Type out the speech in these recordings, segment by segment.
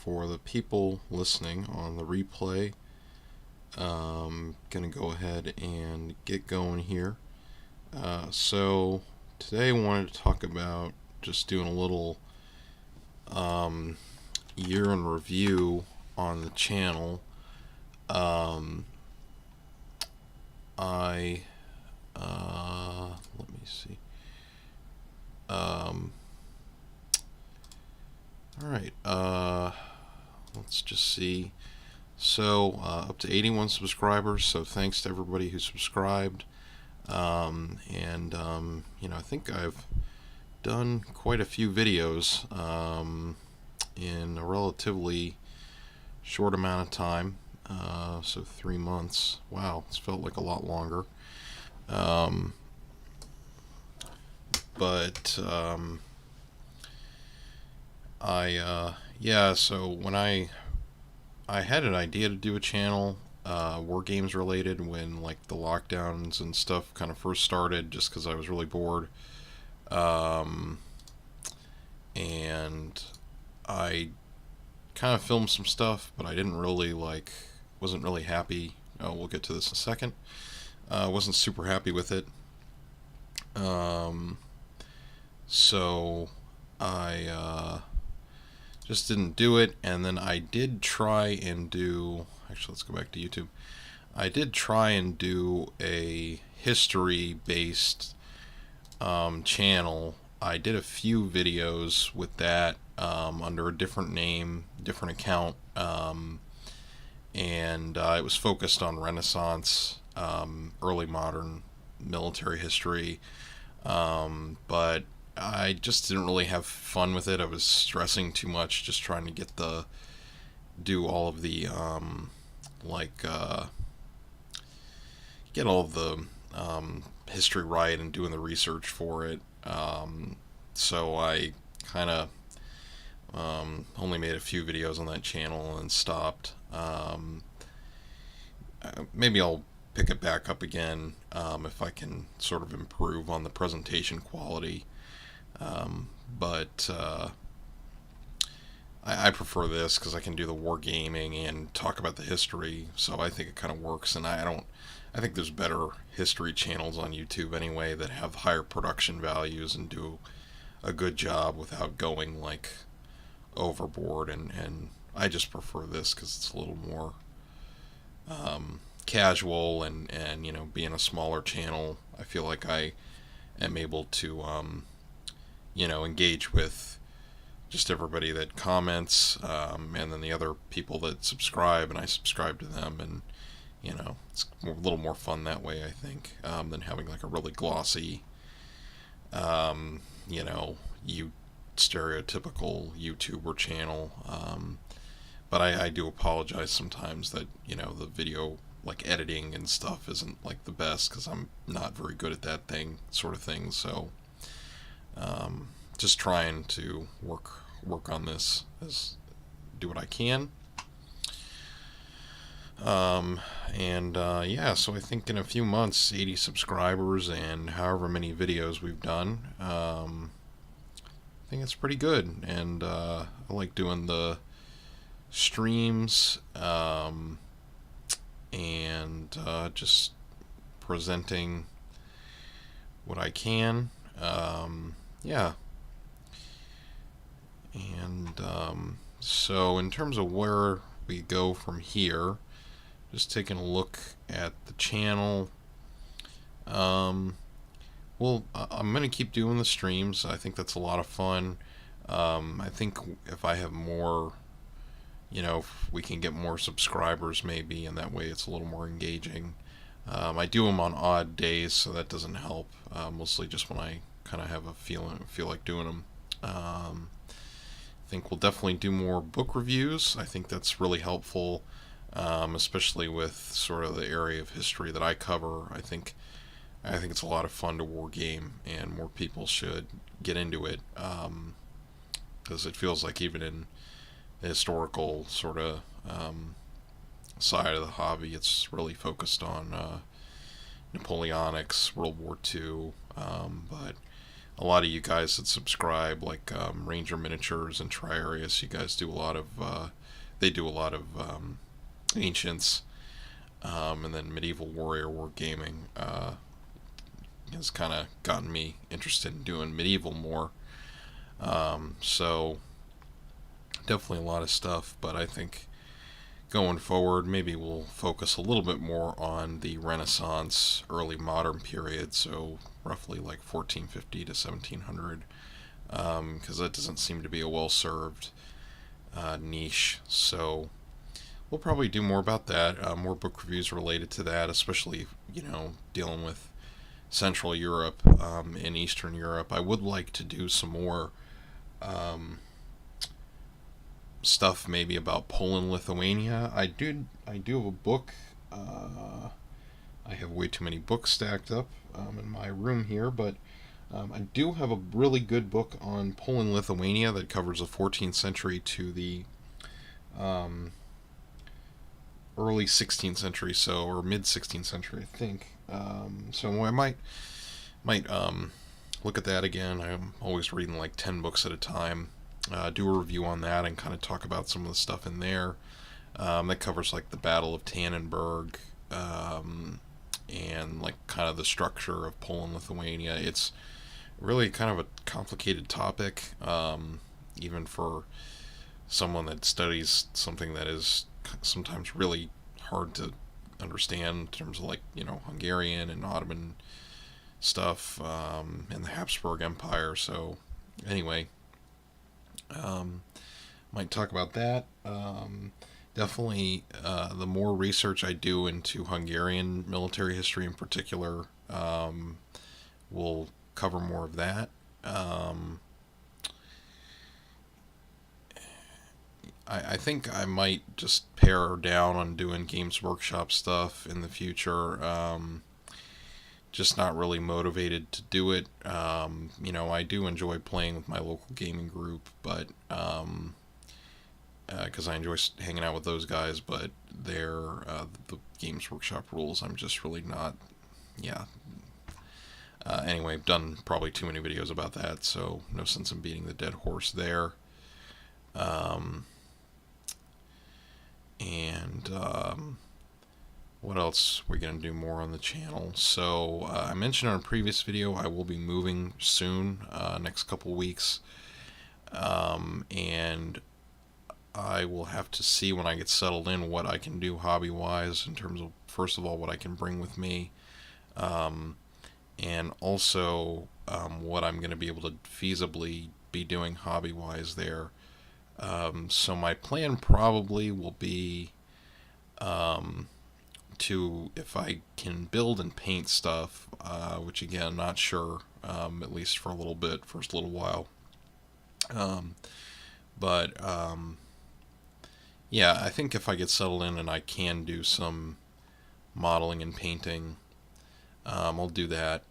for the people listening on the replay, gonna go ahead and get going here. So today I wanted to talk about just doing a little year in review on the channel. I let me see. Alright, let's just see. So, up to 81 subscribers, so thanks to everybody who subscribed. I think I've done quite a few videos in a relatively short amount of time. So 3 months. Wow, it's felt like a lot longer. So when I had an idea to do a channel, war games related, when like the lockdowns and stuff kind of first started, just because I was really bored. And I kind of filmed some stuff, but I didn't really wasn't really happy. Oh, we'll get to this in a second. Wasn't super happy with it. So I just didn't do it. And then I did try and do, actually let's go back to YouTube. I did try and do a history based channel. I did a few videos with that under a different name, different account, and it was focused on Renaissance, early modern military history, but I just didn't really have fun with it. I was stressing too much, just trying to do all of the get all of the history right and doing the research for it. So I kind of only made a few videos on that channel and stopped. Maybe I'll pick it back up again if I can sort of improve on the presentation quality. But I prefer this because I can do the wargaming and talk about the history, so I think it kind of works. And I think there's better history channels on YouTube anyway that have higher production values and do a good job without going like overboard. And I just prefer this because it's a little more casual, and being a smaller channel, I feel like I am able to engage with just everybody that comments, and then the other people that subscribe, and I subscribe to them, and it's a little more fun that way, I think, than having like a really glossy, stereotypical YouTuber channel. But I do apologize sometimes that the video like editing and stuff isn't like the best, because I'm not very good at that sort of thing. So just trying to work on this, do what I can. So I think in a few months, 80 subscribers and however many videos we've done, I think it's pretty good. And I like doing the streams, and just presenting what I can. So in terms of where we go from here, just taking a look at the channel. I'm going to keep doing the streams. I think that's a lot of fun. I think if I have more, if we can get more subscribers maybe, and that way it's a little more engaging. I do them on odd days, so that doesn't help. Mostly just when I kind of have feel like doing them. I think we'll definitely do more book reviews. I think that's really helpful, especially with sort of the area of history that I cover. I think it's a lot of fun to war game, and more people should get into it, because it feels like even in the historical sort of side of the hobby, it's really focused on Napoleonics, World War II, but a lot of you guys that subscribe, like Ranger Miniatures and Triarius, you guys do a lot of, they do a lot of Ancients, and then Medieval Warrior Wargaming has kind of gotten me interested in doing medieval more. So definitely a lot of stuff, but I think going forward, maybe we'll focus a little bit more on the Renaissance, early modern period, so roughly like 1450 to 1700, because that doesn't seem to be a well-served niche. So we'll probably do more about that, more book reviews related to that, especially, dealing with Central Europe and Eastern Europe. I would like to do some more stuff maybe about Poland, Lithuania. I do have a book. I have way too many books stacked up in my room here, but I do have a really good book on Poland, Lithuania that covers the 14th century to the early 16th century, or mid 16th century, I think. So I might look at that again. I'm always reading like 10 books at a time. Do a review on that and kind of talk about some of the stuff in there. That covers like the Battle of Tannenberg, and like kind of the structure of Poland, Lithuania. It's really kind of a complicated topic, even for someone that studies something that is sometimes really hard to understand in terms of like Hungarian and Ottoman stuff, and the Habsburg Empire. So anyway, might talk about that. Definitely, the more research I do into Hungarian military history in particular, we'll cover more of that. I think I might just pare down on doing Games Workshop stuff in the future. Just not really motivated to do it. I do enjoy playing with my local gaming group, but because I enjoy hanging out with those guys, but the Games Workshop rules, I'm just really not. Yeah. Anyway, I've done probably too many videos about that, so no sense in beating the dead horse there. What else we're going to do more on the channel? So I mentioned in a previous video I will be moving soon, next couple weeks, and I will have to see when I get settled in what I can do hobby-wise in terms of, first of all, what I can bring with me, and also what I'm going to be able to feasibly be doing hobby-wise there. So my plan probably will be to, if I can build and paint stuff, which again, I'm not sure, at least for a little bit, first little while. Yeah, I think if I get settled in and I can do some modeling and painting, I'll do that.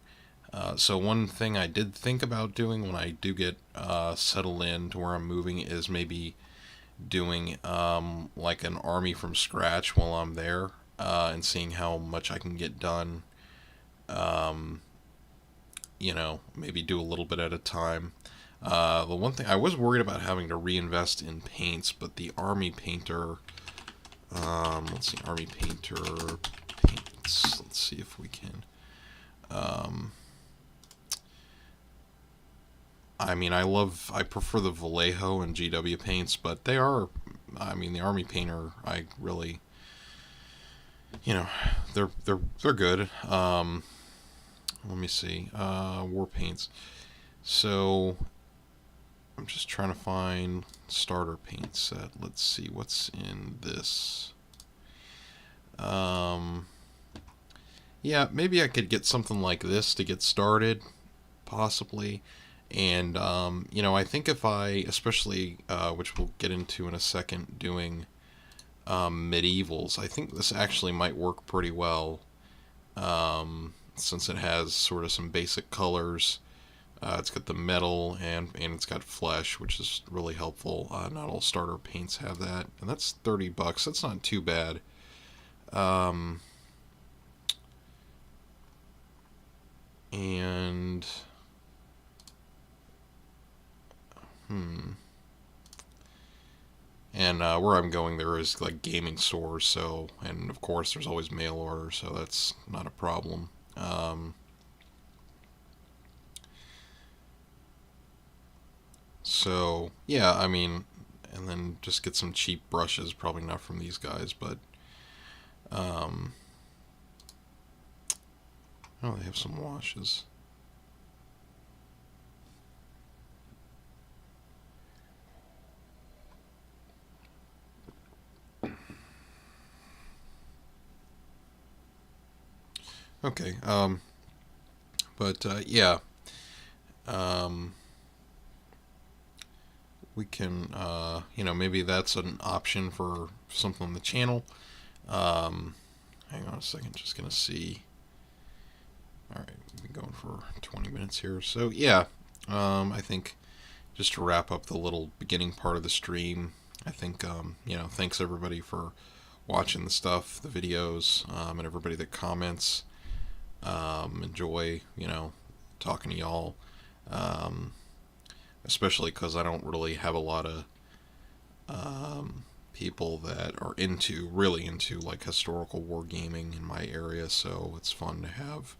So one thing I did think about doing when I do get settled in to where I'm moving is maybe doing like an army from scratch while I'm there, and seeing how much I can get done. Maybe do a little bit at a time. The one thing I was worried about having to reinvest in paints, but the army painter, let's see, army painter paints. Let's see if we can. I prefer the Vallejo and GW paints, but the Army Painter, I really, they're good. Let me see, War Paints. So, I'm just trying to find starter paint set. Let's see what's in this. Yeah, maybe I could get something like this to get started, possibly. And, I think if I, especially, which we'll get into in a second, doing medievals, I think this actually might work pretty well, since it has sort of some basic colors. It's got the metal, and it's got flesh, which is really helpful. Not all starter paints have that, and that's $30. That's not too bad. And And where I'm going, there is like gaming stores, so, and of course there's always mail order, so that's not a problem. So yeah, I mean, and then just get some cheap brushes, probably not from these guys, but um, oh, they have some washes. Okay, but yeah, um, we can, maybe that's an option for something on the channel. Hang on a second, just gonna see. All right, we've been going for 20 minutes here, so yeah, I think just to wrap up the little beginning part of the stream, I think, thanks everybody for watching the stuff, the videos, and everybody that comments. Enjoy, talking to y'all. Um, Especially because I don't really have a lot of people that are really into like historical wargaming in my area, so it's fun to have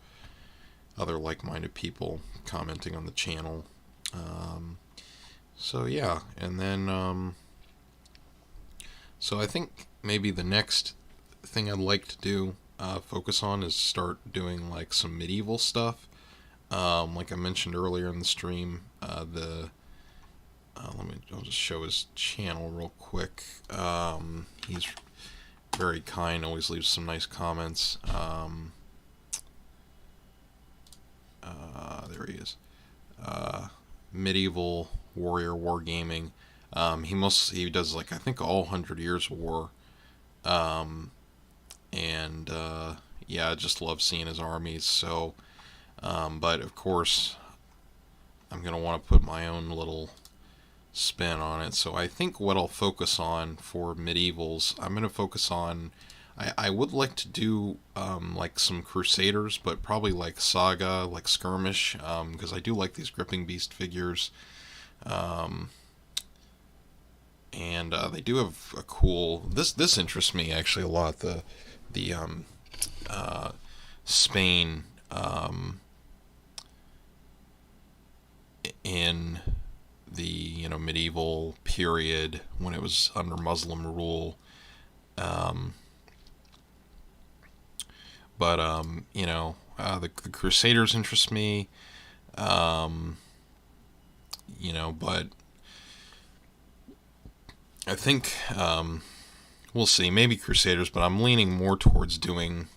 other like-minded people commenting on the channel. So yeah, and then so I think maybe the next thing I'd like to do, focus on, is start doing like some medieval stuff. Like I mentioned earlier in the stream, I'll just show his channel real quick. He's very kind, always leaves some nice comments. There he is. Medieval Warrior Wargaming. He does like I think all 100 Years of War. And yeah, I just love seeing his armies. So, but of course, I'm gonna want to put my own little spin on it. So I think what I'll focus on for medievals, I'm gonna focus on. I would like to do like some Crusaders, but probably like Saga, like Skirmish, because I do like these Gripping Beast figures. And they do have a cool. This interests me actually a lot. The Spain in the medieval period when it was under Muslim rule. But the Crusaders interest me. But I think we'll see. Maybe Crusaders, but I'm leaning more towards doing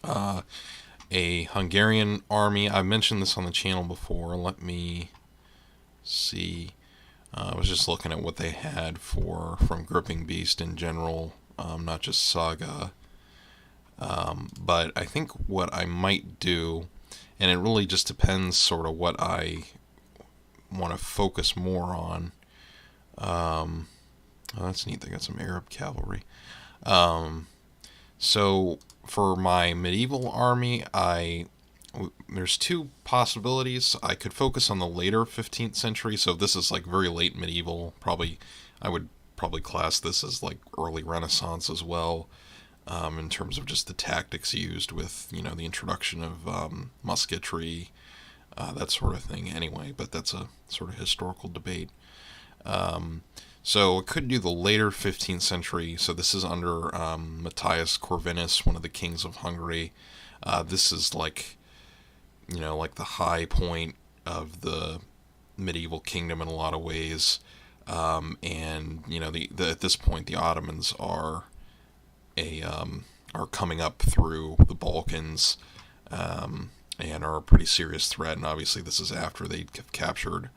a Hungarian army. I've mentioned this on the channel before. Let me see. I was just looking at what they had from Gripping Beast in general, not just Saga. But I think what I might do, and it really just depends sort of what I want to focus more on. Oh, that's neat. They got some Arab cavalry. So for my medieval army, there's two possibilities. I could focus on the later 15th century. So this is like very late medieval. I would probably class this as like early Renaissance as well, in terms of just the tactics used with the introduction of musketry, that sort of thing. Anyway, but that's a sort of historical debate. So it could do the later 15th century. So this is under Matthias Corvinus, one of the kings of Hungary. This is like the high point of the medieval kingdom in a lot of ways. And at this point the Ottomans are coming up through the Balkans, and are a pretty serious threat. And obviously this is after they have captured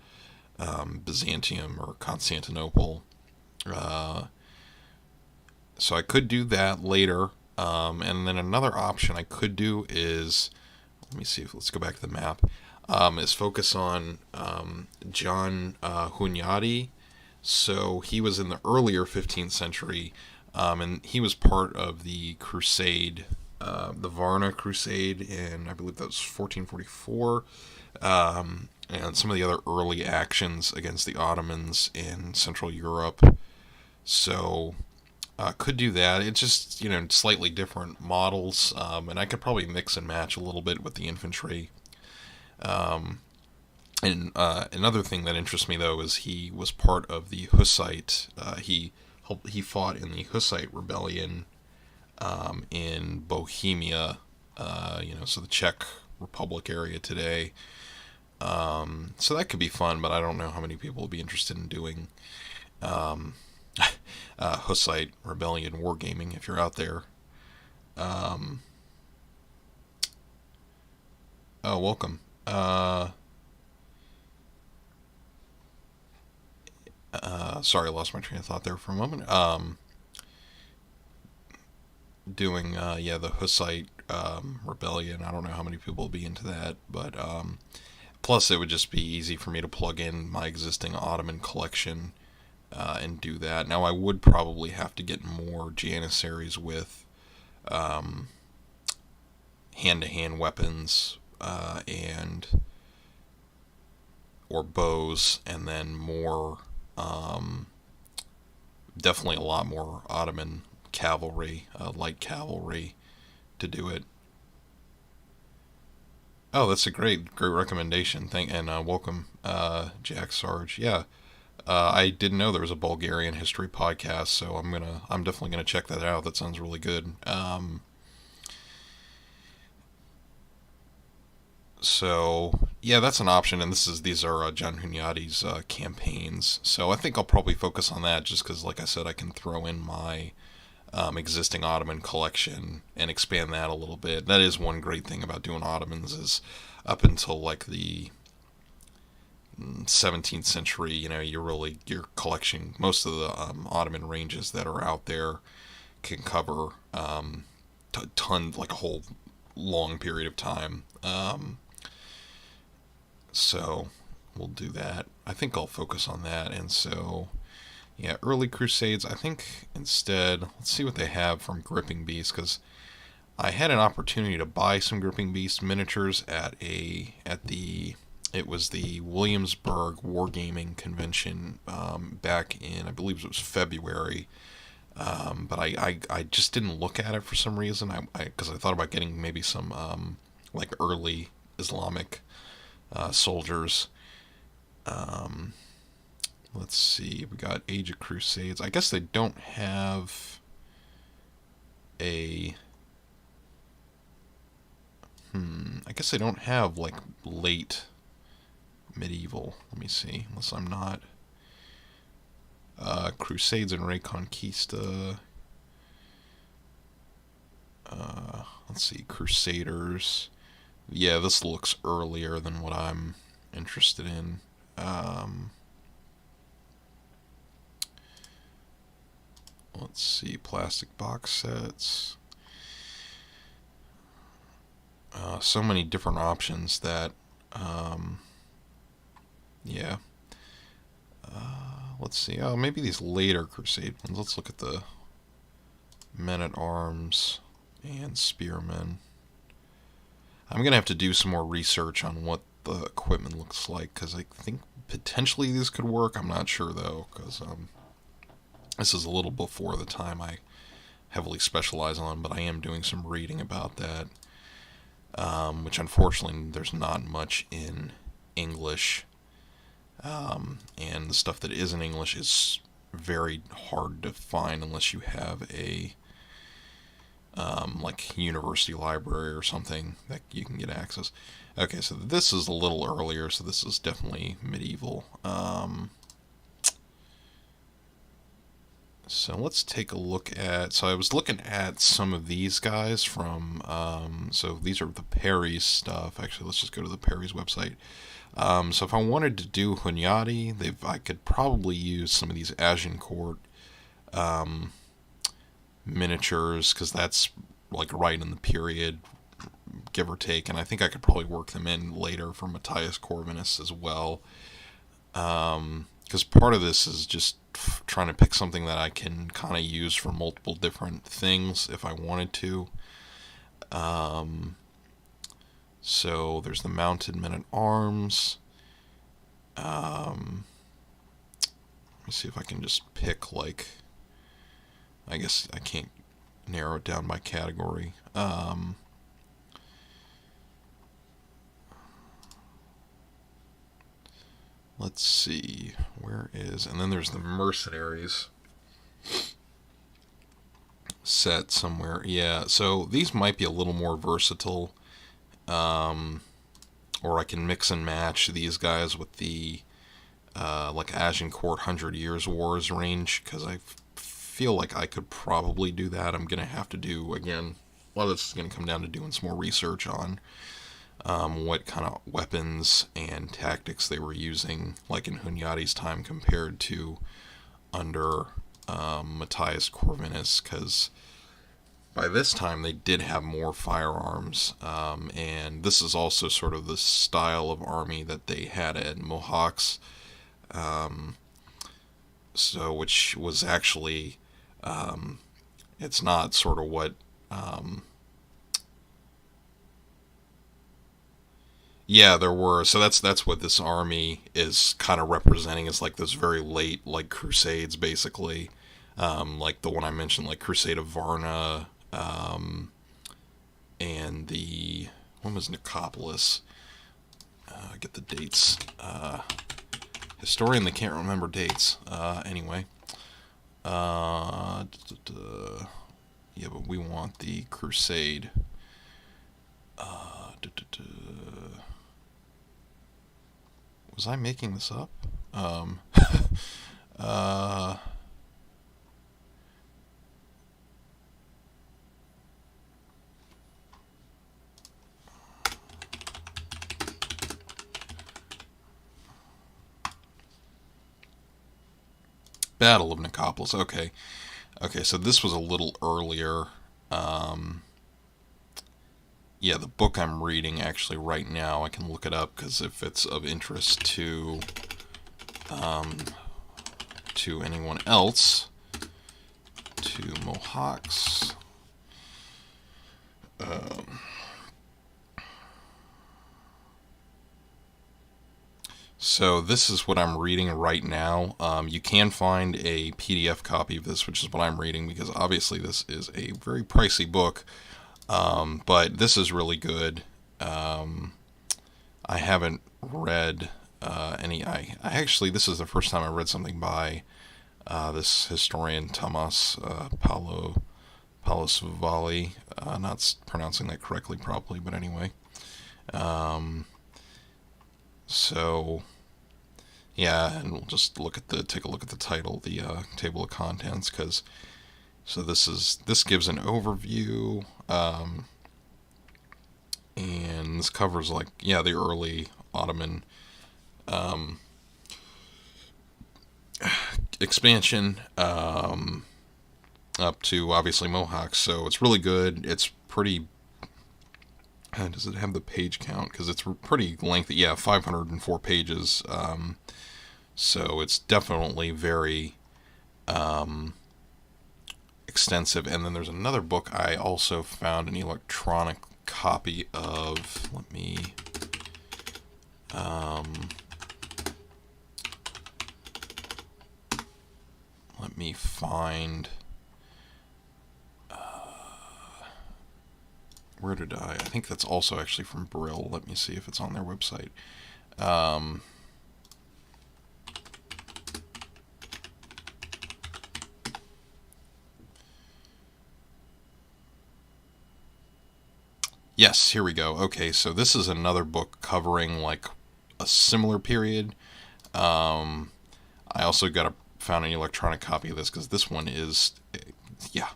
Byzantium or Constantinople. So I could do that later. And then another option I could do is, let me see, let's go back to the map, is focus on John Hunyadi. So he was in the earlier 15th century, and he was part of the crusade, the Varna crusade, and I believe that was 1444. and some of the other early actions against the Ottomans in Central Europe. So could do that. It's just, slightly different models, and I could probably mix and match a little bit with the infantry. And another thing that interests me, though, is he was part of the Hussite. He fought in the Hussite rebellion in Bohemia, so the Czech Republic area today. So that could be fun, but I don't know how many people would be interested in doing Hussite rebellion wargaming if you're out there. Oh, welcome. Sorry, I lost my train of thought there for a moment. Doing the Hussite rebellion. I don't know how many people will be into that, but plus it would just be easy for me to plug in my existing Ottoman collection and do that. Now I would probably have to get more Janissaries with hand-to-hand weapons and or bows, and then more definitely a lot more Ottoman cavalry, light cavalry, to do it. Oh, that's a great recommendation. Welcome, Jack Sarge. Yeah, I didn't know there was a Bulgarian history podcast, so I'm definitely gonna check that out. That sounds really good. So yeah, that's an option, and these are John Hunyadi's campaigns. So I think I'll probably focus on that, just because, like I said, I can throw in my existing Ottoman collection and expand that a little bit. That is one great thing about doing Ottomans, is up until like the 17th century, your collection, most of the Ottoman ranges that are out there can cover ton, like a whole long period of time. So we'll do that. I think I'll focus on that. And so, yeah, early Crusades. I think instead, let's see what they have from Gripping Beast, because I had an opportunity to buy some Gripping Beast miniatures at the Williamsburg Wargaming convention back in, I believe it was February. But I just didn't look at it for some reason. Because I thought about getting maybe some like early Islamic soldiers. Let's see. We got Age of Crusades. I guess they don't have a. I guess they don't have like late medieval. Let me see. Unless I'm not. Crusades and Reconquista. Let's see. Crusaders. Yeah, this looks earlier than what I'm interested in. Let's see. Plastic box sets. So many different options that, yeah. Let's see. Oh, maybe these later Crusade ones. Let's look at the Men-at-Arms and Spearmen. I'm going to have to do some more research on what the equipment looks like, because I think potentially these could work. I'm not sure, though, because this is a little before the time I heavily specialize on, but I am doing some reading about that, which unfortunately there's not much in English, and the stuff that is in English is very hard to find unless you have a like university library or something that you can get access. Okay, so this is a little earlier, so this is definitely medieval. So let's take a look at. So I was looking at some of these guys from. So these are the Perry's stuff. Actually, let's just go to the Perry's website. So if I wanted to do Hunyadi, I could probably use some of these Agincourt miniatures, because that's like right in the period, give or take, and I think I could probably work them in later for Matthias Corvinus as well, because part of this is just trying to pick something that I can kind of use for multiple different things if I wanted to. So there's the mounted men-at-arms. Let me see if I can just pick, like, I guess I can't narrow it down by category. Let's see, where is, and then there's the Mercenaries set somewhere. Yeah, so these might be a little more versatile, or I can mix and match these guys with the like Agincourt 100 Years Wars range, because I feel like I could probably do that. I'm gonna have to do, again, a lot of this is gonna come down to doing some more research on what kind of weapons and tactics they were using, like in Hunyadi's time compared to under Matthias Corvinus, because by this time they did have more firearms, and this is also sort of the style of army that they had at Mohawks, so which was actually, it's not sort of what, yeah, there were. So that's what this army is kind of representing. Is like this very late, like Crusades, basically, like the one I mentioned, like Crusade of Varna, and the one was Nicopolis. Get the dates. Historian that can't remember dates. Anyway, yeah, but we want the Crusade. Was I making this up? uh, Battle of Nicopolis. Okay. Okay, so this was a little earlier. Um, yeah, the book I'm reading actually right now, I can look it up because if it's of interest um, to anyone else, to Mohawks. Um, so this is what I'm reading right now. You can find a PDF copy of this, which is what I'm reading, because obviously this is a very pricey book. But this is really good. I haven't read any. I actually, this is the first time I read something by this historian Tomas Palasvali. Not pronouncing that correctly, probably, but anyway. Um, so yeah, and we'll just take a look at the title, the table of contents, because so this gives an overview. And this covers, like, yeah, the early Ottoman expansion, up to obviously Mohawks. So it's really good. It's pretty. Does it have the page count? Because it's pretty lengthy. Yeah, 504 pages. So it's definitely very extensive. And then there's another book I also found, an electronic copy of. Let me find. Where did I think that's also actually from Brill. Let me see if it's on their website. Yes, here we go. Okay, so this is another book covering like a similar period. I also found an electronic copy of this because this one is, yeah,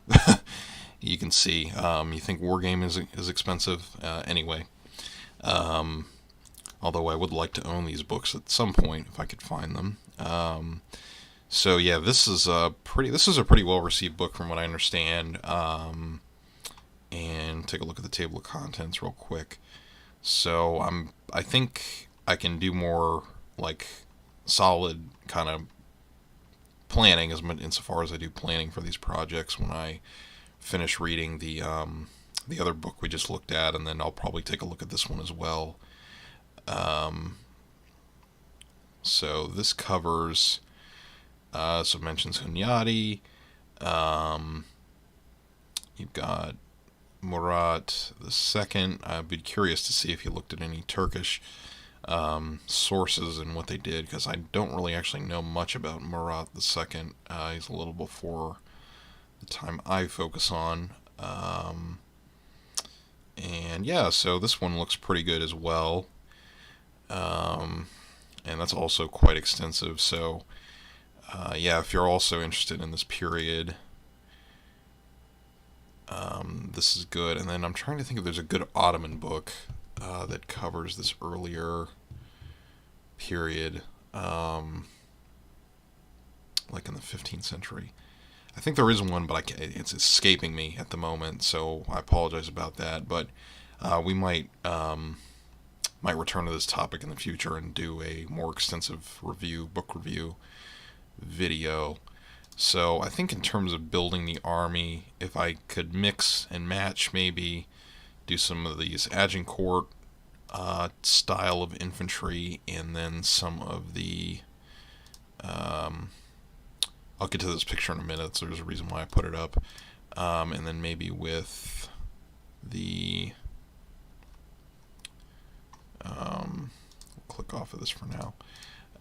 you can see. You think Wargaming is expensive? Anyway, although I would like to own these books at some point if I could find them. So yeah, this is a pretty well received book from what I understand. And take a look at the table of contents real quick. So I think I can do more like solid kind of planning insofar as I do planning for these projects when I finish reading the other book we just looked at, and then I'll probably take a look at this one as well. So this covers, so it mentions Hunyadi. You've got Murat II. I'd be curious to see if he looked at any Turkish sources and what they did, because I don't really actually know much about Murat II. He's a little before the time I focus on. And yeah, so this one looks pretty good as well. And that's also quite extensive. So yeah, if you're also interested in this period, this is good. And then I'm trying to think if there's a good Ottoman book that covers this earlier period, like in the 15th century. I think there is one, but it's escaping me at the moment, so I apologize about that. But we might return to this topic in the future and do a more extensive book review video. So I think in terms of building the army, if I could mix and match, maybe do some of these Agincourt style of infantry, and then some of the I'll get to this picture in a minute, so there's a reason why I put it up. And then maybe with the click off of this for now.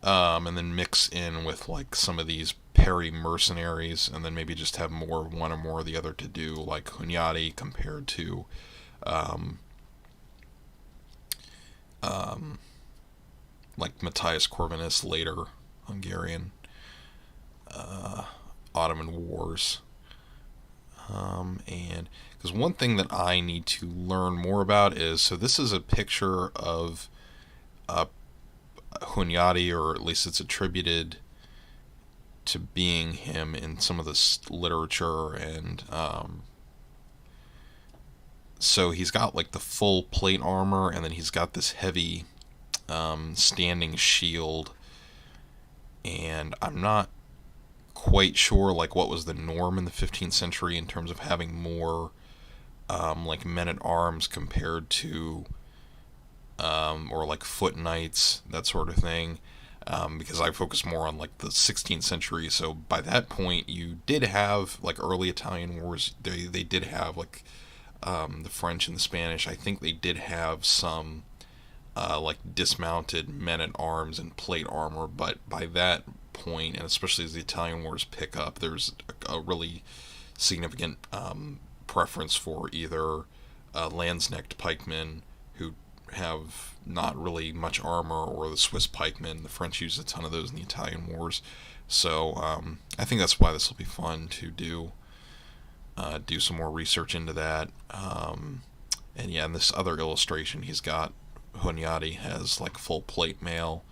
And then mix in with like some of these Perry mercenaries, and then maybe just have one or more of the other to do, like Hunyadi compared to like Matthias Corvinus, later Hungarian Ottoman wars. And because one thing that I need to learn more about is, so this is a picture of Hunyadi, or at least it's attributed to being him in some of this literature, and so he's got like the full plate armor, and then he's got this heavy standing shield, and I'm not quite sure like what was the norm in the 15th century in terms of having more like men at arms compared to or like foot knights, that sort of thing, because I focus more on like the 16th century. So by that point you did have like early Italian wars. They did have like the French and the Spanish. I think they did have some like dismounted men at arms and plate armor, but by that point, and especially as the Italian wars pick up, there's a really significant preference for either lance-necked pikemen who have not really much armor, or the Swiss pikemen. The French used a ton of those in the Italian wars. So I think that's why this will be fun to do some more research into that. And yeah, in this other illustration, he's got Hunyadi has like full plate mail.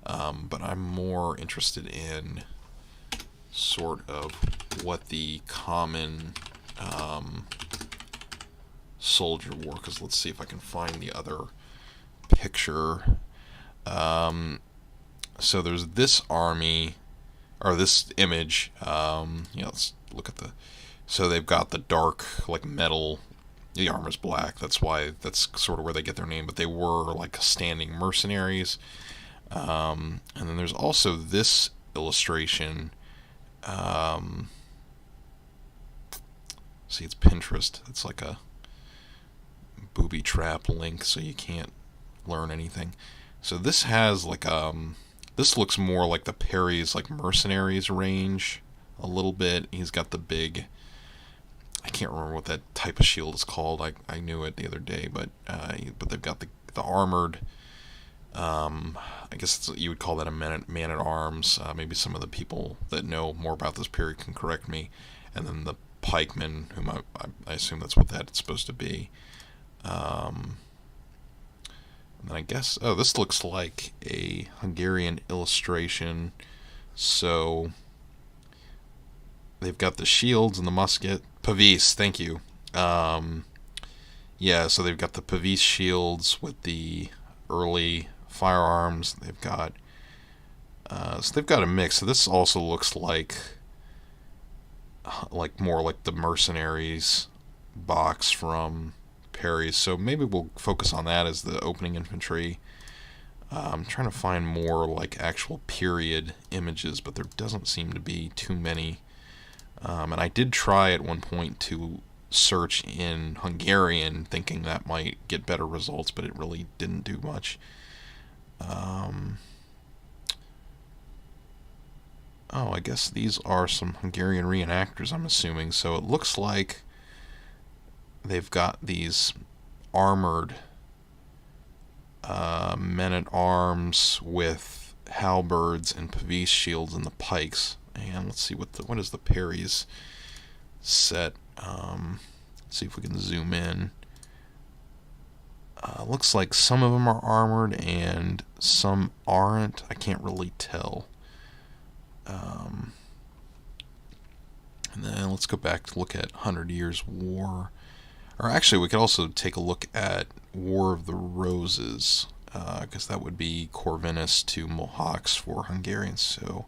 But I'm more interested in sort of what the common soldier wore, because let's see if I can find the other picture. So there's this army, or this image. Let's look at so they've got the dark like metal. The armor's black. That's sort of where they get their name. But they were like standing mercenaries. And then there's also this illustration. See, it's Pinterest. It's like a booby trap link, so you can't learn anything. So this has like this looks more like the Perry's like mercenaries range a little bit. He's got the big, I can't remember what that type of shield is called. I knew it the other day, but they've got the armored. I guess you would call that a man at arms. Maybe some of the people that know more about this period can correct me. And then the pikemen, whom I assume that's what that's supposed to be. And then I guess, this looks like a Hungarian illustration. So they've got the shields and the musket. Pavis, thank you. Yeah, so they've got the Pavis shields with the early firearms. They've got so they've got a mix. So this also looks like more like the mercenaries box from Perry's. So maybe we'll focus on that as the opening infantry. I'm trying to find more like actual period images, but there doesn't seem to be too many. And I did try at one point to search in Hungarian, thinking that might get better results, but it really didn't do much. Oh, I guess these are some Hungarian reenactors, I'm assuming. So it looks like they've got these armored men-at-arms with halberds and pavis shields and the pikes. And let's see what is the parries set. See if we can zoom in. Looks like some of them are armored and some aren't. I can't really tell. And then let's go back to look at 100 Years' War. Or actually, we could also take a look at War of the Roses, because that would be Corvinus to Mohawks for Hungarians. So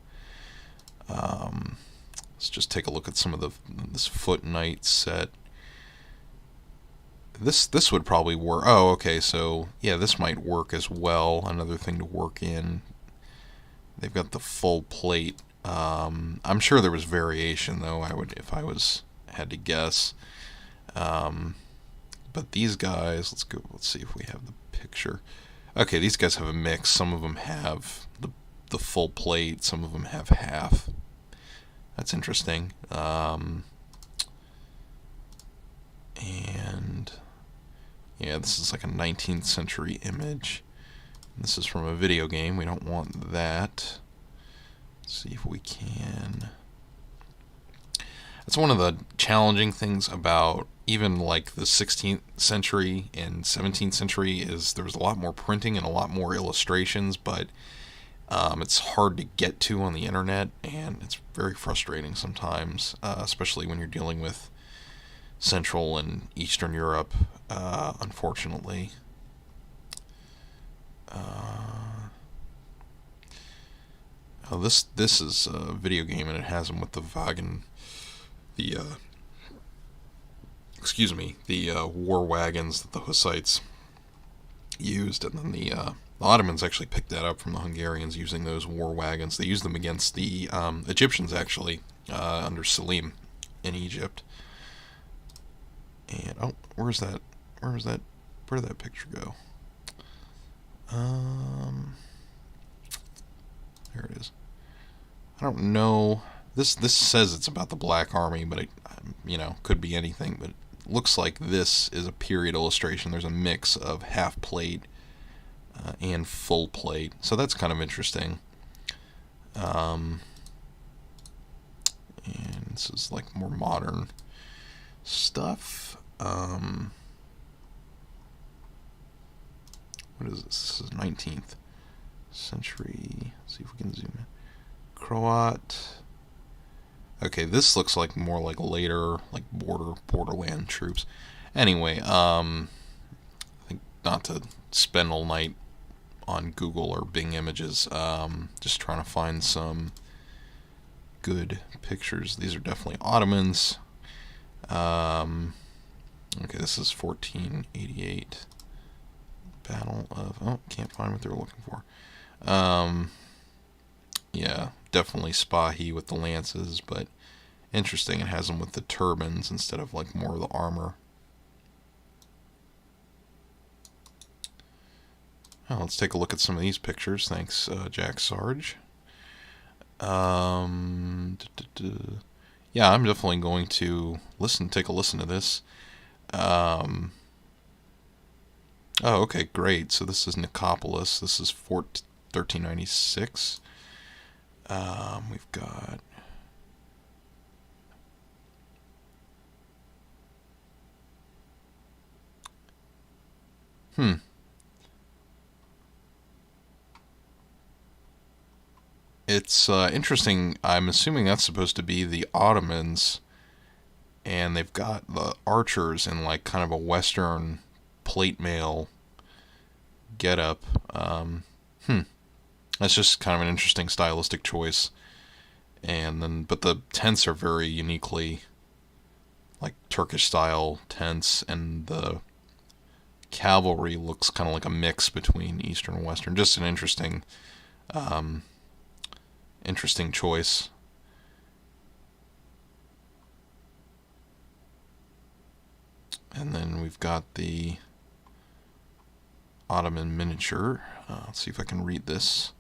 let's just take a look at some of this Foot Knight set. This would probably work. Oh, okay, so yeah, this might work as well. Another thing to work in. They've got the full plate. I'm sure there was variation though. I would, if I had to guess. But these guys, let's see if we have the picture. Okay, these guys have a mix. Some of them have the full plate. Some of them have half. That's interesting. And yeah, this is like a 19th century image. This is from a video game. We don't want that. Let's see if we can. That's one of the challenging things about even like the 16th century and 17th century is there was a lot more printing and a lot more illustrations, but it's hard to get to on the internet, and it's very frustrating sometimes, especially when you're dealing with Central and Eastern Europe, unfortunately. Oh, this is a video game, and it has them with the wagon, the war wagons that the Hussites used, and then the Ottomans actually picked that up from the Hungarians using those war wagons. They used them against the Egyptians actually under Selim in Egypt. And oh, where did that picture go? There it is. I don't know. This says it's about the Black Army, but it could be anything. But it looks like this is a period illustration. There's a mix of half plate and full plate, so that's kind of interesting. And this is like more modern stuff. What is this? This is 19th century. Let's see if we can zoom in. Croat. Okay, this looks like more like later, like borderland troops. Anyway, I think not to spend all night on Google or Bing Images. Just trying to find some good pictures. These are definitely Ottomans. Okay, this is 1488. Battle of... Oh, can't find what they're looking for. Yeah, definitely Spahi with the lances, but interesting. It has them with the turbans instead of like more of the armor. Oh, let's take a look at some of these pictures. Thanks, Jack Sarge. Yeah, I'm definitely going to take a listen to this. Oh, okay, great. So this is Nicopolis. This is 1396. We've got... It's interesting. I'm assuming that's supposed to be the Ottomans, and they've got the archers in like kind of a Western plate mail getup. That's just kind of an interesting stylistic choice. And then, but the tents are very uniquely like Turkish style tents, and the cavalry looks kind of like a mix between Eastern and Western. Just an interesting choice. And then we've got the Ottoman miniature. Let's see if I can read this.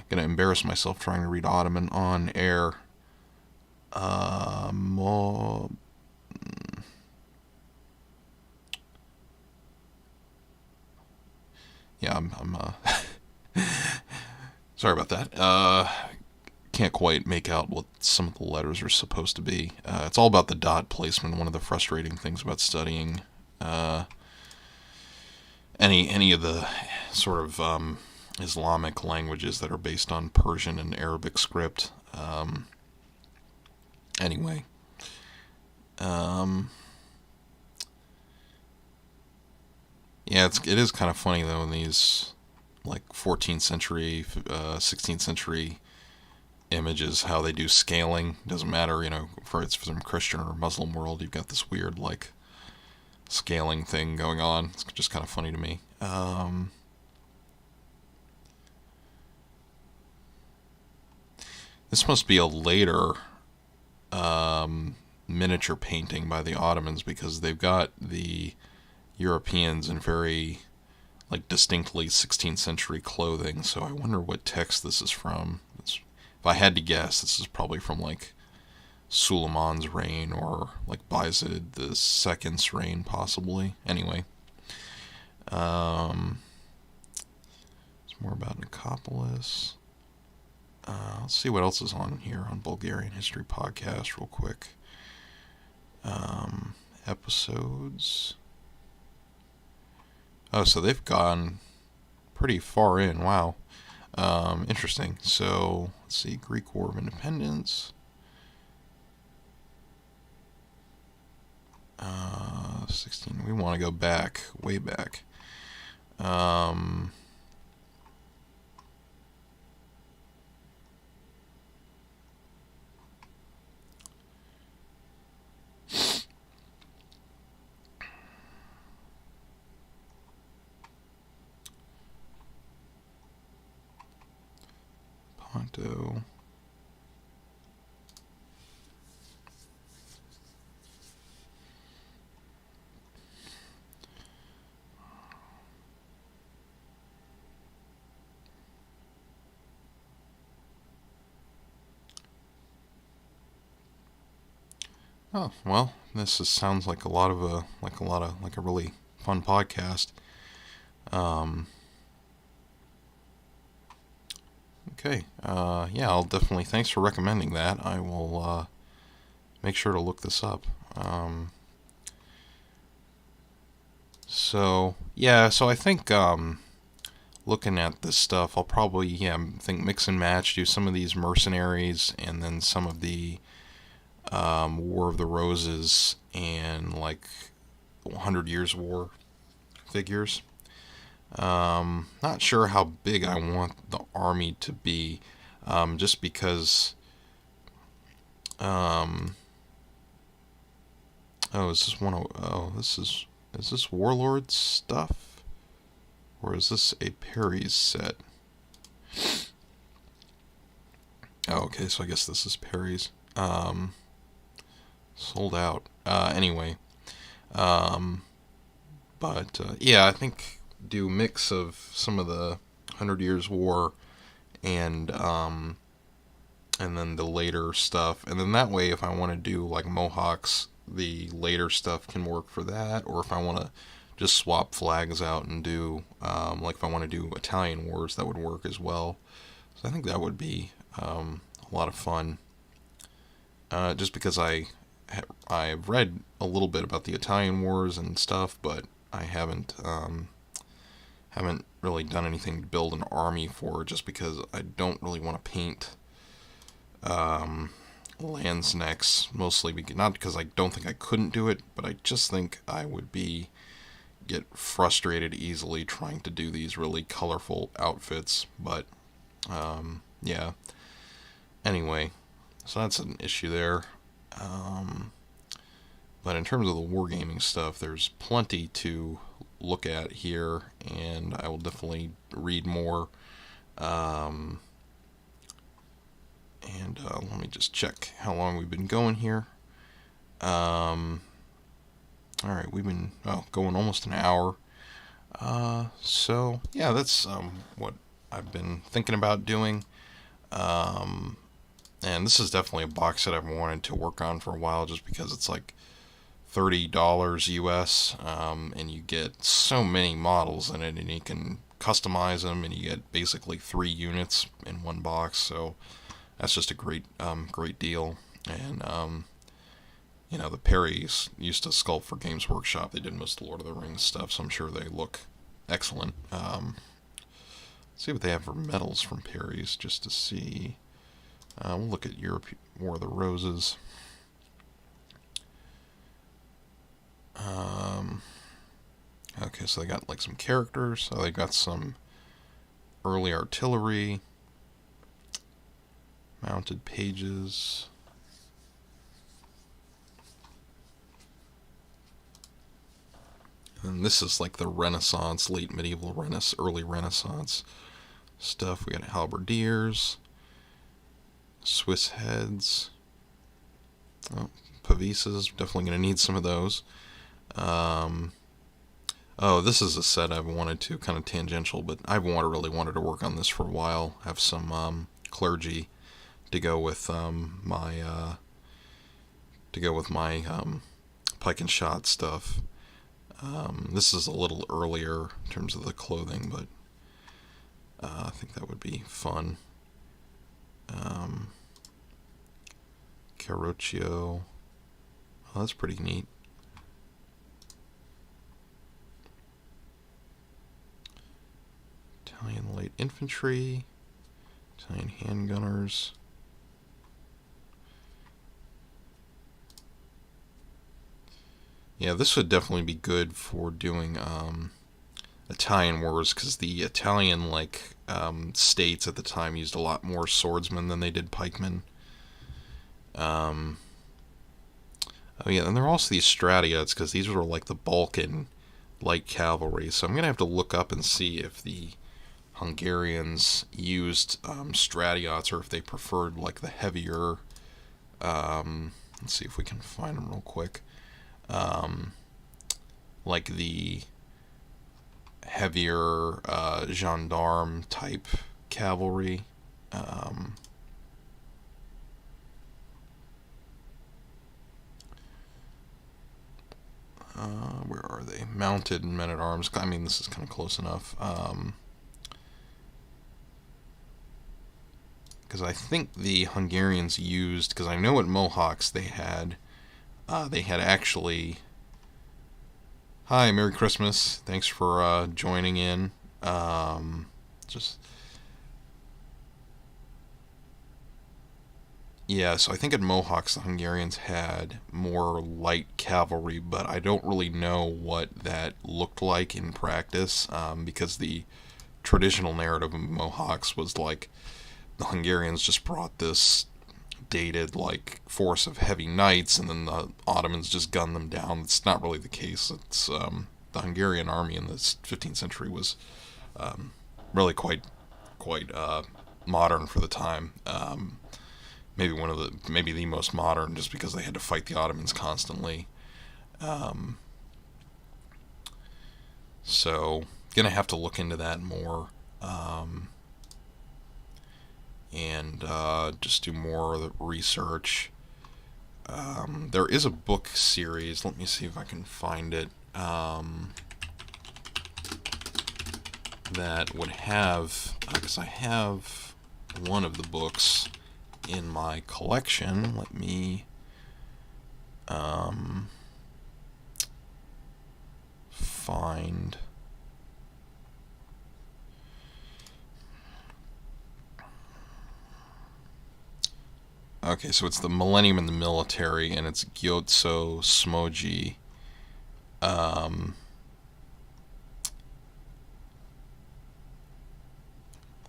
Gonna embarrass myself trying to read Ottoman on air. Yeah, I'm sorry about that. Can't quite make out what some of the letters are supposed to be. It's all about the dot placement. One of the frustrating things about studying any of the sort of Islamic languages that are based on Persian and Arabic script. Anyway, yeah, it is kind of funny though in these like 14th century, 16th century images, how they do scaling. Doesn't matter, for it's from Christian or Muslim world, you've got this weird like scaling thing going on. It's just kind of funny to me. This must be a later miniature painting by the Ottomans, because they've got the Europeans in very like distinctly 16th century clothing. So I wonder what text this is from. If I had to guess, this is probably from like Suleiman's reign or like Bayezid the Second's reign, possibly. Anyway, it's more about Nicopolis. Let's see what else is on here on Bulgarian History Podcast real quick. Episodes. Oh, so they've gone pretty far in. Wow. Interesting. So, let's see. Greek War of Independence. 16. We want to go back. Way back. Ponto. Oh, well, sounds like a really fun podcast. Okay. Yeah, I'll definitely, thanks for recommending that. I will make sure to look this up. So I think looking at this stuff, I'll probably think mix and match, do some of these mercenaries and then some of the War of the Roses and like 100 Years War figures. Not sure how big I want the army to be, just because oh, is this Warlord stuff, or is this a Perry's set? Oh, okay, so I guess this is Perry's. Sold out. Anyway, but yeah, I think do a mix of some of the 100 Years War and then the later stuff, and then that way, if I want to do like Mohawks, the later stuff can work for that, or if I want to just swap flags out and do like if I want to do Italian Wars, that would work as well. So I think that would be a lot of fun. Just because I've read a little bit about the Italian Wars and stuff, but I haven't really done anything to build an army for, just because I don't really want to paint lands necks, mostly not because I don't think I couldn't do it, but I just think I would get frustrated easily trying to do these really colorful outfits. But yeah, anyway, so that's an issue there. But in terms of the wargaming stuff, there's plenty to look at here, and I will definitely read more. And let me just check how long we've been going here. Alright, we've been going almost an hour. So, yeah, that's what I've been thinking about doing. And this is definitely a box that I've wanted to work on for a while, just because it's like $30 US, and you get so many models in it, and you can customize them, and you get basically 3 units in one box. So that's just a great deal. And you know, the Perrys used to sculpt for Games Workshop. They did most of the Lord of the Rings stuff, so I'm sure they look excellent. See what they have for medals from Perry's, just to see. We'll look at Europe War of the Roses. Okay, so they got like some characters. So they got some early artillery, mounted pages. And this is like the Renaissance, late medieval early Renaissance stuff. We got halberdiers, Swiss heads, pavises. Definitely going to need some of those. Oh, this is a set I've wanted to, kind of tangential, but I've really wanted to work on this for a while. Have some clergy to go with my pike and shot stuff. This is a little earlier in terms of the clothing, but I think that would be fun. Carroccio. Oh, that's pretty neat. Italian light infantry, Italian handgunners. Yeah, this would definitely be good for doing Italian wars, because the Italian states at the time used a lot more swordsmen than they did pikemen. Oh yeah, and there are also these Stratiots, because these were like the Balkan light cavalry. So I'm gonna have to look up and see if the Hungarians used Stratiots, or if they preferred like the heavier. Let's see if we can find them real quick. Like the heavier gendarme type cavalry. Where are they? Mounted men-at-arms. I mean, this is kind of close enough. Because I think the Hungarians used, because I know at Mohawks they had actually. Hi, Merry Christmas. Thanks for joining in. Yeah, so I think at Mohawks the Hungarians had more light cavalry, but I don't really know what that looked like in practice, because the traditional narrative of Mohawks was like the Hungarians just brought this dated like force of heavy knights, and then the Ottomans just gunned them down. It's not really the case. It's the Hungarian army in the 15th century was really quite modern for the time. Maybe the most modern, just because they had to fight the Ottomans constantly. So gonna have to look into that more. And just do more of the research. There is a book series. Let me see if I can find it. That would have, because I have one of the books in my collection. Let me find. Okay, so it's the Millennium in the Military, and it's Gyotso Smoji.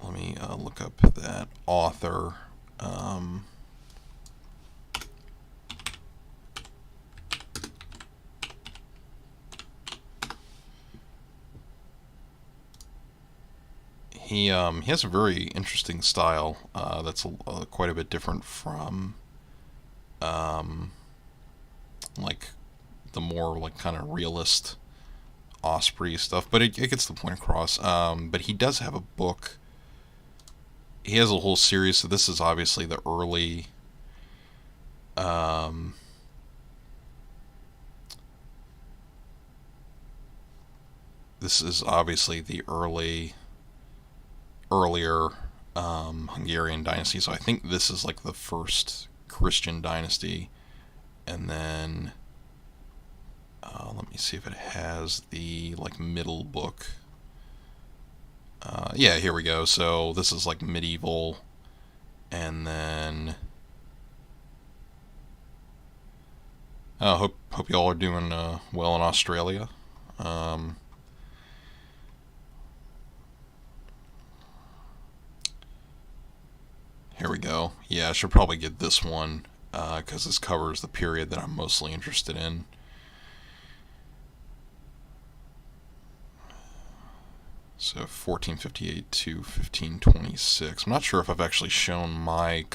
Let me look up that author. He has a very interesting style that's quite a bit different from um, like the more like kind of realist Osprey stuff, but it gets the point across. But he does have a book. He has a whole series. So this is obviously the early. Um, this is obviously the earlier Hungarian dynasty. So I think this is like the first Christian dynasty, and then let me see if it has the like middle book. Yeah, here we go. So this is like medieval, and then hope y'all are doing well in Australia. Um, Here we go. Yeah, I should probably get this one because this covers the period that I'm mostly interested in. So 1458 to 1526. I'm not sure if I've actually shown my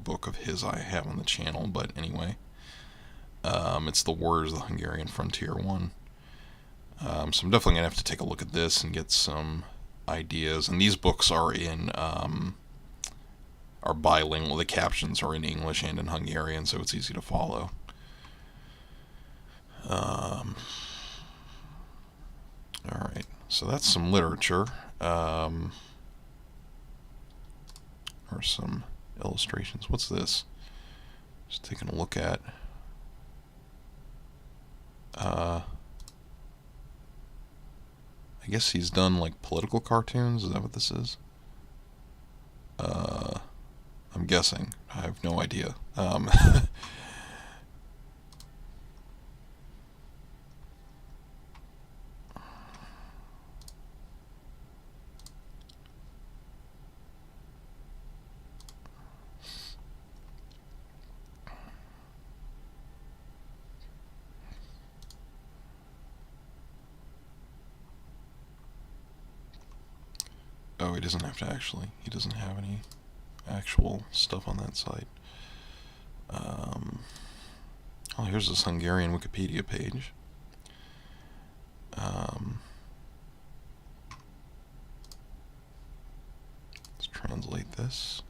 book of his I have on the channel, but anyway, it's the Warriors of the Hungarian Frontier one. So I'm definitely gonna have to take a look at this and get some ideas. And these books are are bilingual. The captions are in English and in Hungarian, so it's easy to follow. All right, so that's some literature, or some illustrations. What's this? Just taking a look at. I guess he's done like political cartoons. Is that what this is? I'm guessing. I have no idea. Oh, he doesn't have to actually. He doesn't have any actual stuff on that site. Oh, here's this Hungarian Wikipedia page. Let's translate this.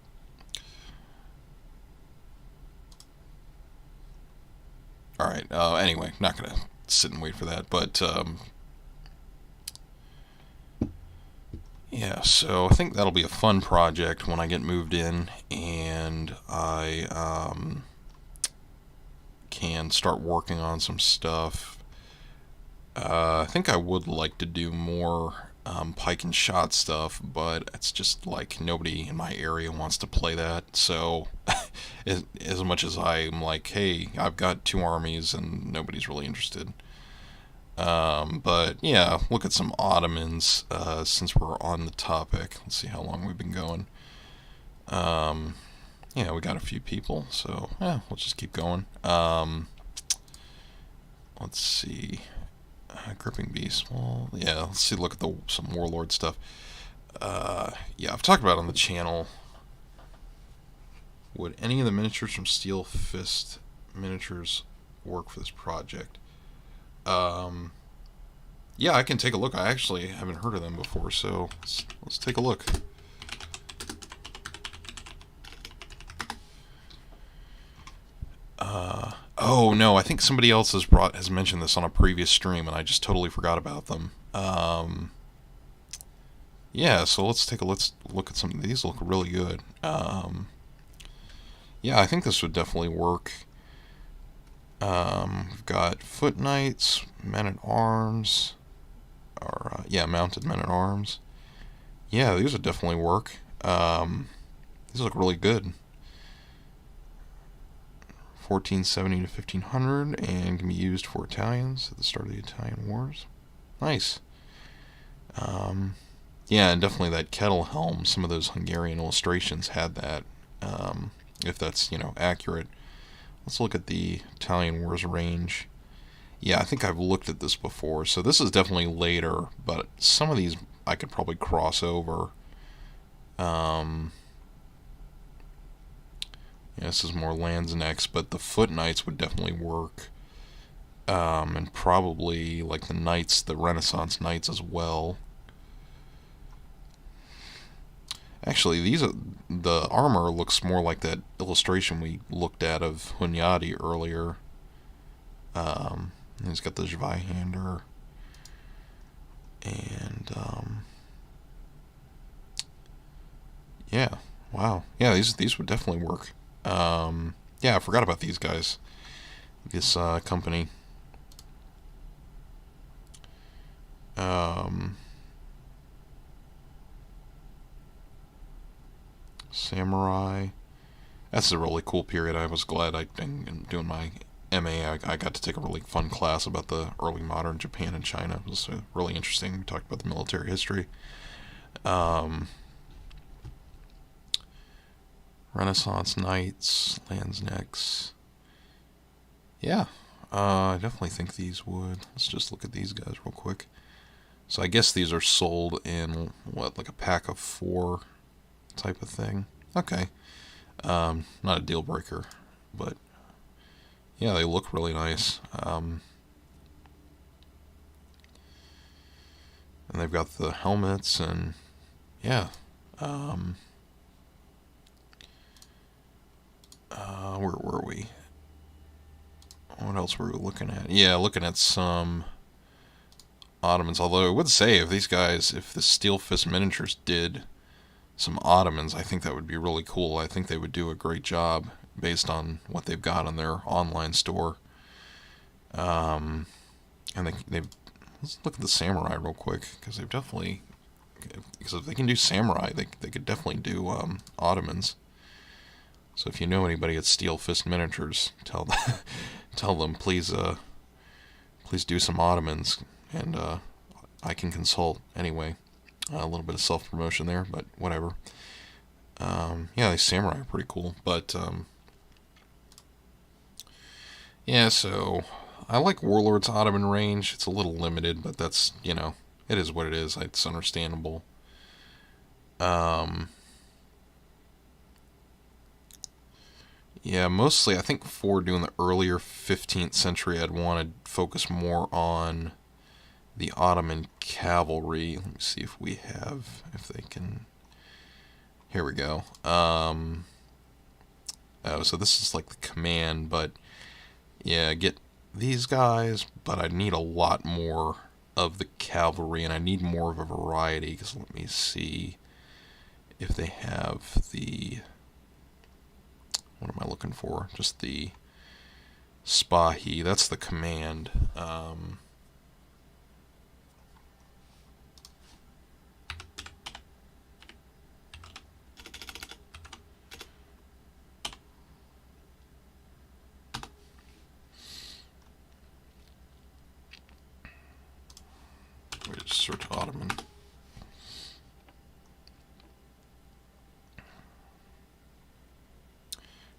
Alright, anyway, not gonna sit and wait for that, but yeah, so I think that'll be a fun project when I get moved in and I can start working on some stuff. I think I would like to do more pike and shot stuff, but it's just like nobody in my area wants to play that. So as much as I'm like, hey, I've got 2 armies and nobody's really interested. But yeah, look at some Ottomans since we're on the topic. Let's see how long we've been going. Yeah, we got a few people, so yeah, we'll just keep going. Let's see. Gripping Beast. Well, yeah, let's see. Look at some Warlord stuff. Yeah, I've talked about it on the channel. Would any of the miniatures from Steel Fist Miniatures work for this project? Yeah, I can take a look. I actually haven't heard of them before, so let's take a look. Oh no, I think somebody else has mentioned this on a previous stream, and I just totally forgot about them. Yeah, so let's look at some of these. Look really good. Yeah, I think this would definitely work. We've got Foot Knights, Men at Arms, or yeah, Mounted Men at Arms. Yeah, these would definitely work. These look really good. 1470 to 1500, and can be used for Italians at the start of the Italian Wars. Nice. Yeah, and definitely that kettle helm. Some of those Hungarian illustrations had that. If that's accurate. Let's look at the Italian Wars range. Yeah, I think I've looked at this before. So this is definitely later, but some of these I could probably cross over. Um, yeah, this is more lands next, but the foot knights would definitely work. And probably like the knights, the Renaissance knights as well. Actually, the armor looks more like that illustration we looked at of Hunyadi earlier. He's got the Zweihander, and yeah, wow, yeah, these would definitely work. Yeah, I forgot about these guys. This company. Samurai. That's a really cool period. I was glad in doing my MA, I got to take a really fun class about the early modern Japan and China. It was really interesting. We talked about the military history. Renaissance Knights, Landsnecks. Yeah, I definitely think these would. Let's just look at these guys real quick. So I guess these are sold in, what, like a pack of 4 type of thing? Okay. Not a deal breaker, but yeah, they look really nice. And they've got the helmets, and yeah. Where were we? What else were we looking at? Yeah, looking at some Ottomans. Although I would say if the Steel Fist Miniatures did some Ottomans, I think that would be really cool. I think they would do a great job based on what they've got on their online store. And they let's look at the samurai real quick, because if they can do samurai, they could definitely do Ottomans. So if you know anybody at Steel Fist Miniatures, tell them please do some Ottomans, and I can consult anyway. A little bit of self-promotion there, but whatever. Yeah, these samurai are pretty cool, but yeah, so I like Warlord's Ottoman range. It's a little limited, but that's, it is what it is. It's understandable. Yeah, mostly I think for doing the earlier 15th century, I'd want to focus more on the Ottoman cavalry. Let me see if they can. Here we go. So this is like the command, but yeah, get these guys, but I need a lot more of the cavalry, and I need more of a variety, because let me see if they have what am I looking for? Just the Spahi. That's the command. Search Ottoman.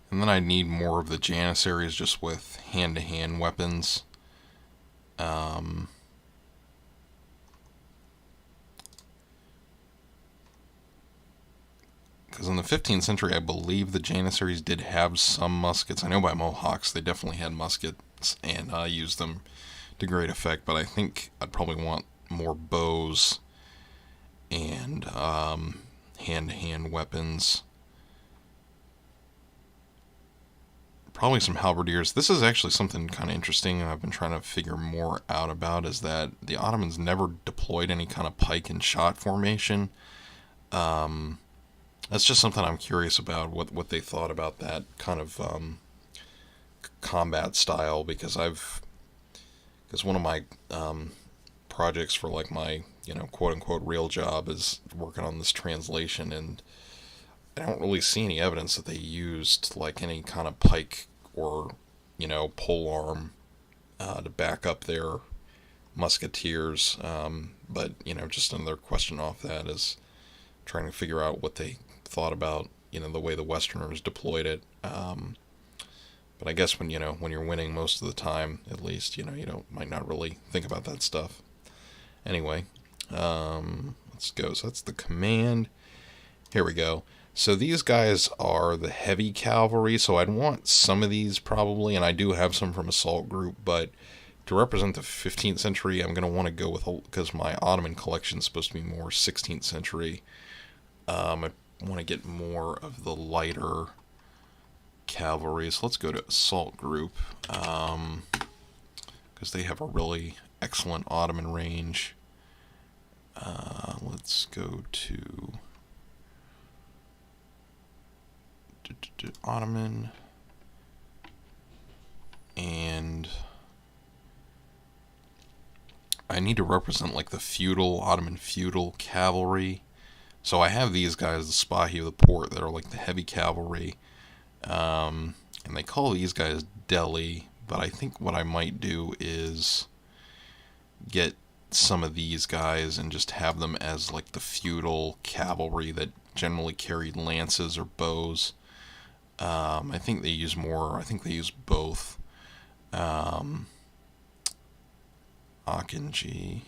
And then I need more of the Janissaries, just with hand-to-hand weapons. Because in the 15th century, I believe the Janissaries did have some muskets. I know by Mohawks they definitely had muskets, and I used them to great effect, but I think I'd probably want more bows and hand-to-hand weapons. Probably some halberdiers. This is actually something kind of interesting, and I've been trying to figure more out about, is that the Ottomans never deployed any kind of pike and shot formation. That's just something I'm curious about, what they thought about that kind of combat style, because one of my projects for like my quote unquote real job is working on this translation, and I don't really see any evidence that they used like any kind of pike or pole arm to back up their musketeers. But just another question off that is trying to figure out what they thought about the way the Westerners deployed it. But I guess when you're winning most of the time, at least might not really think about that stuff. Anyway, let's go. So that's the command. Here we go. So these guys are the heavy cavalry, so I'd want some of these probably, and I do have some from Assault Group, but to represent the 15th century, I'm going to want to go with, because my Ottoman collection is supposed to be more 16th century, I want to get more of the lighter cavalry, so let's go to Assault Group, because they have a really excellent Ottoman range. Let's go to Ottoman, and I need to represent like the feudal, Ottoman feudal cavalry. So I have these guys, the Spahi of the Port, that are like the heavy cavalry. And they call these guys Delhi, but I think what I might do is get some of these guys and just have them as like the feudal cavalry that generally carried lances or bows. I think they use more, I think they use both. Akinji.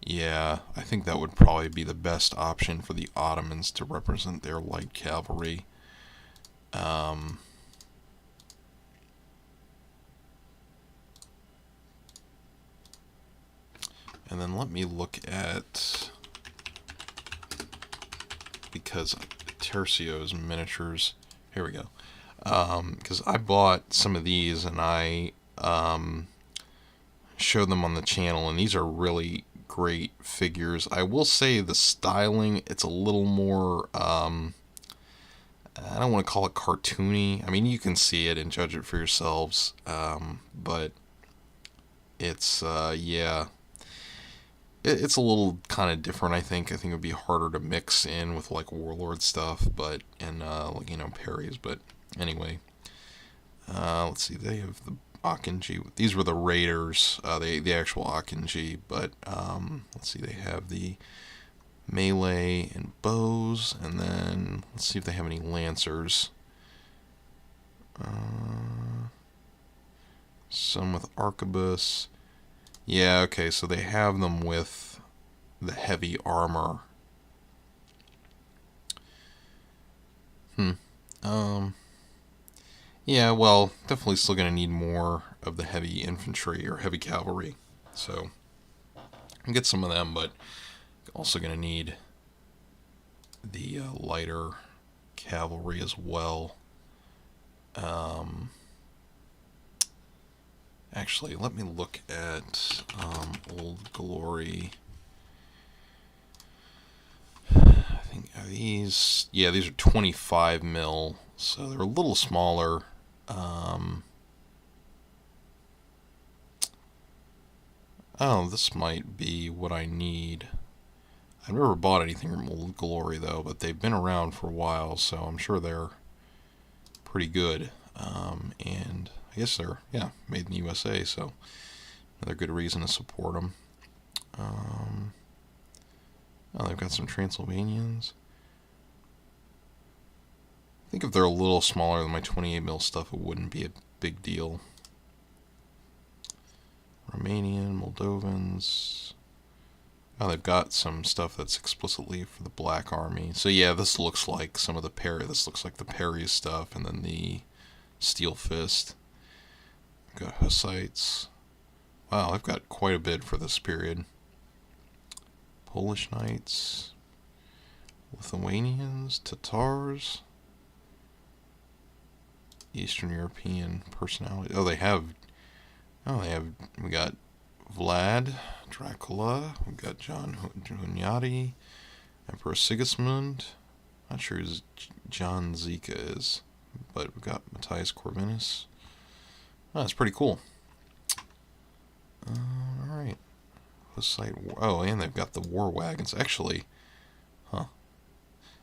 Yeah, I think that would probably be the best option for the Ottomans to represent their light cavalry. And then let me look at, because Tercio's miniatures, here we go. Because I bought some of these and I showed them on the channel, and these are really great figures. I will say the styling, it's a little more, I don't want to call it cartoony. I mean, you can see it and judge it for yourselves, but it's, yeah, it's a little kind of different, I think. I think it would be harder to mix in with, like, Warlord stuff, but, and, like, you know, parries, but anyway. Let's see, they have the Akinji. These were the Raiders, the actual Akinji, but, let's see, they have the melee and bows, and then let's see if they have any lancers. Some with arquebus. Yeah, okay, so they have them with the heavy armor. Yeah, well, definitely still going to need more of the heavy infantry or heavy cavalry. So, I'll get some of them, but also going to need the lighter cavalry as well. Actually, let me look at Old Glory. I think these, yeah, these are 25 mil, so they're a little smaller. Oh, this might be what I need. I've never bought anything from Old Glory, though, but they've been around for a while, so I'm sure they're pretty good. And I guess they're, yeah, made in the USA, so another good reason to support them. Oh, they've got some Transylvanians. I think if they're a little smaller than my 28 mil stuff, it wouldn't be a big deal. Romanian, Moldovans. Oh, they've got some stuff that's explicitly for the Black Army. So yeah, this looks like some of the Perry. This looks like the Perry's stuff, and then the Steel Fist. We've got Hussites. Wow, I've got quite a bit for this period. Polish Knights, Lithuanians, Tatars, Eastern European personality. We got Vlad, Dracula, we got John Hunyadi, Emperor Sigismund. Not sure who John Zika is, but we got Matthias Corvinus. Oh, that's pretty cool. Alright. Oh, and they've got the war wagons. Actually, huh.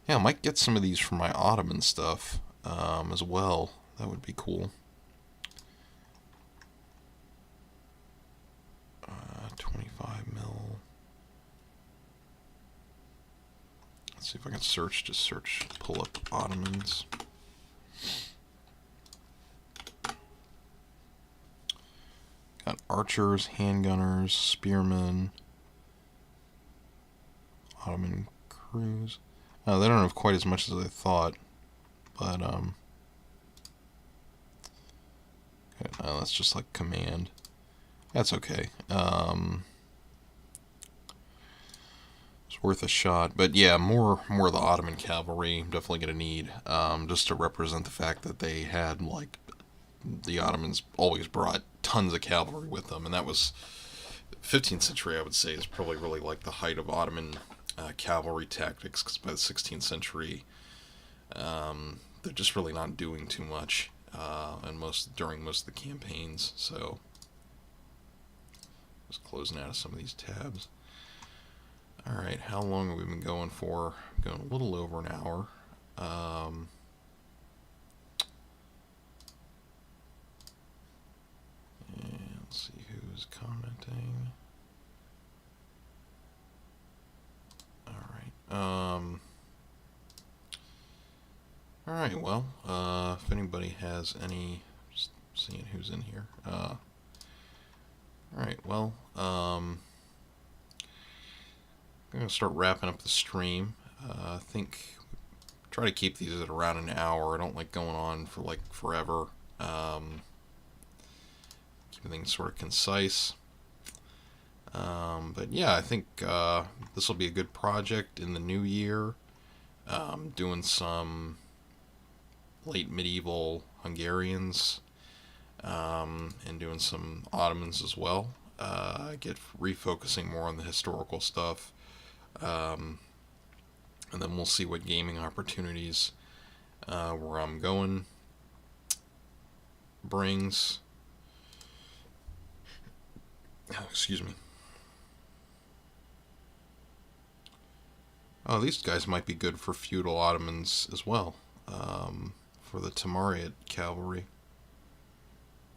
Yeah, I might get some of these for my Ottoman stuff as well. That would be cool. 25 mil. Let's see if I can pull up Ottomans. Got archers, handgunners, spearmen, Ottoman crews. They don't have quite as much as I thought, but that's just like command. That's okay. It's worth a shot. But yeah, more of the Ottoman cavalry. I'm definitely gonna need, just to represent the fact that they had, like, the Ottomans always brought tons of cavalry with them, and that was 15th century. I would say is probably really like the height of Ottoman cavalry tactics, because by the 16th century, they're just really not doing too much, and during most of the campaigns. So just closing out of some of these tabs. All right, how long have we been going for? Going a little over an hour. And let's see who's commenting. All right. All right. Well, if anybody has any, just seeing who's in here. All right. Well, I'm gonna start wrapping up the stream. I think try to keep these at around an hour. I don't like going on for like forever. Keep things sort of concise. But yeah, I think this will be a good project in the new year. Doing some late medieval Hungarians, and doing some Ottomans as well. I get refocusing more on the historical stuff. And then we'll see what gaming opportunities where I'm going brings. Oh, excuse me. Oh, these guys might be good for feudal Ottomans as well. For the Tamariot cavalry.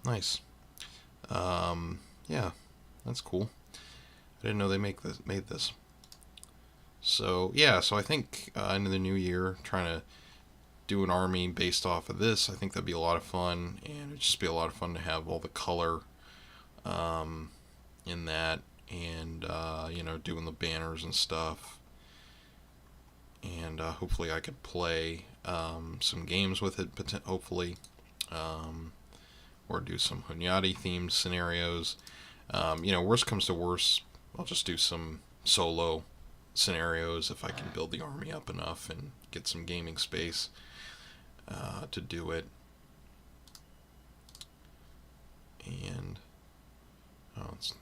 Nice. Yeah, that's cool. I didn't know they made this. So yeah, so I think into the new year, trying to do an army based off of this. I think that'd be a lot of fun, and it'd just be a lot of fun to have all the color in that, and doing the banners and stuff. And hopefully I could play some games with it, hopefully, or do some Hunyadi themed scenarios. Worst comes to worst, I'll just do some solo scenarios if I can build the army up enough and get some gaming space to do it. And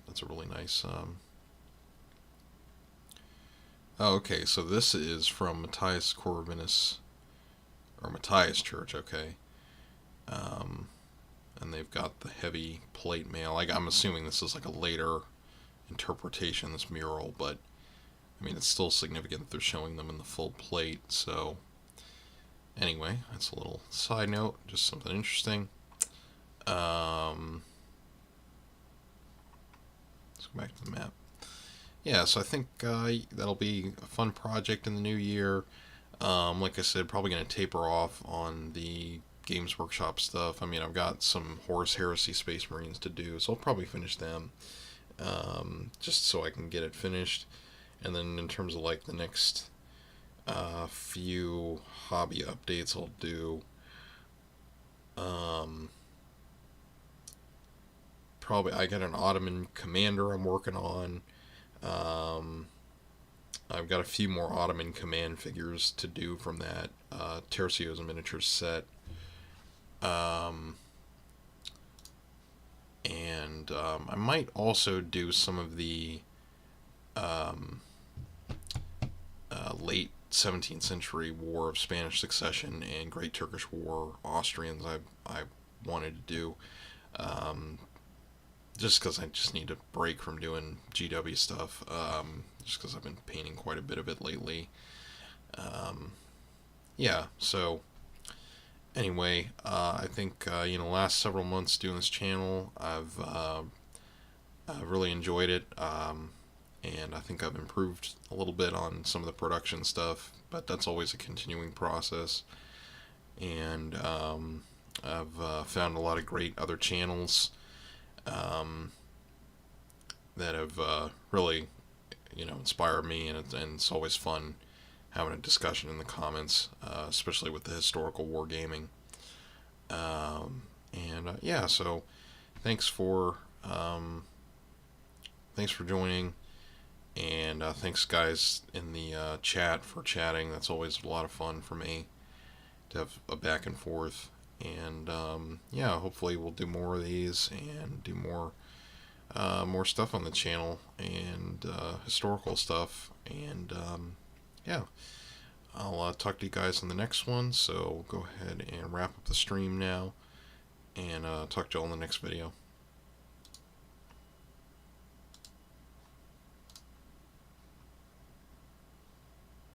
that's a really nice. Okay, so this is from Matthias Corvinus, or Matthias Church. Okay, and they've got the heavy plate mail. I'm assuming this is like a later interpretation, this mural, but I mean, it's still significant that they're showing them in the full plate. So anyway, that's a little side note, just something interesting. Let's go back to the map. Yeah, so I think that'll be a fun project in the new year. Like I said, probably going to taper off on the Games Workshop stuff. I mean, I've got some Horus Heresy Space Marines to do, so I'll probably finish them, just so I can get it finished. And then in terms of like the next few hobby updates I'll do, probably I got an Ottoman commander I'm working on. I've got a few more Ottoman command figures to do from that Tercio's miniature set. And I might also do some of the late 17th century War of Spanish Succession and Great Turkish War Austrians I wanted to do. Just because I just need a break from doing GW stuff, just because I've been painting quite a bit of it lately. Yeah, so anyway, I think last several months doing this channel, I've really enjoyed it, and I think I've improved a little bit on some of the production stuff, but that's always a continuing process. And I've found a lot of great other channels that have really inspired me, and it's always fun having a discussion in the comments, especially with the historical wargaming. Yeah, so thanks for joining, and thanks guys in the chat for chatting. That's always a lot of fun for me to have a back and forth. And yeah, hopefully we'll do more of these and do more stuff on the channel, and historical stuff. And yeah, I'll talk to you guys in the next one. So go ahead and wrap up the stream now, and talk to you all in the next video.